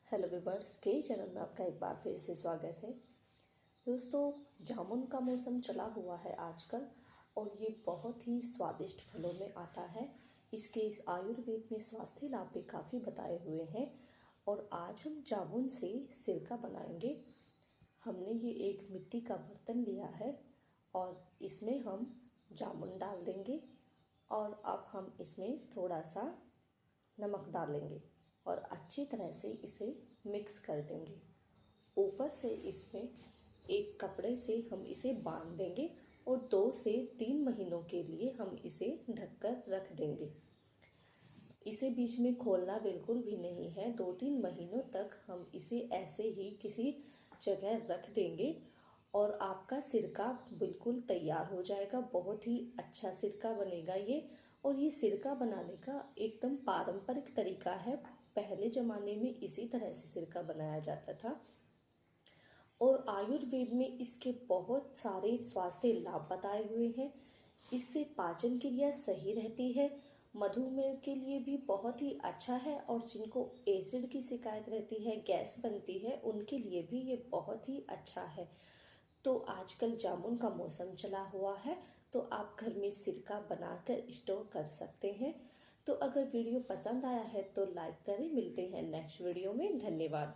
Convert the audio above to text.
Hello viewers, के channel में आपका एक बार फिर से स्वागत है। दोस्तों, जामुन का मौसम चला हुआ है आजकल और ये बहुत ही स्वादिष्ट फलों में आता है। इसके आयुर्वेद में स्वास्थ्य लाभ भी काफ़ी बताए हुए हैं और आज हम जामुन से सिरका बनाएंगे। हमने ये एक मिट्टी का बर्तन लिया है और इसमें हम जामुन डाल देंगे और अब हम इसमें थोड़ा सा नमक डालेंगे और अच्छी तरह से इसे मिक्स कर देंगे। ऊपर से इसमें एक कपड़े से हम इसे बांध देंगे और 2 से 3 महीनों के लिए हम इसे ढककर रख देंगे। इसे बीच में खोलना बिल्कुल भी नहीं है। 2-3 महीनों तक हम इसे ऐसे ही किसी जगह रख देंगे और आपका सिरका बिल्कुल तैयार हो जाएगा। बहुत ही अच्छा सिरका बनेगा ये। और ये सिरका बनाने का एकदम पारंपरिक तरीका है। पहले ज़माने में इसी तरह से सिरका बनाया जाता था और आयुर्वेद में इसके बहुत सारे स्वास्थ्य लाभ बताए हुए हैं। इससे पाचन क्रिया सही रहती है, मधुमेह के लिए भी बहुत ही अच्छा है और जिनको एसिड की शिकायत रहती है, गैस बनती है, उनके लिए भी ये बहुत ही अच्छा है। तो आजकल जामुन का मौसम चला हुआ है तो आप घर में सिरका बनाकर स्टोर कर सकते हैं। तो अगर वीडियो पसंद आया है तो लाइक करें। मिलते हैं नेक्स्ट वीडियो में। धन्यवाद।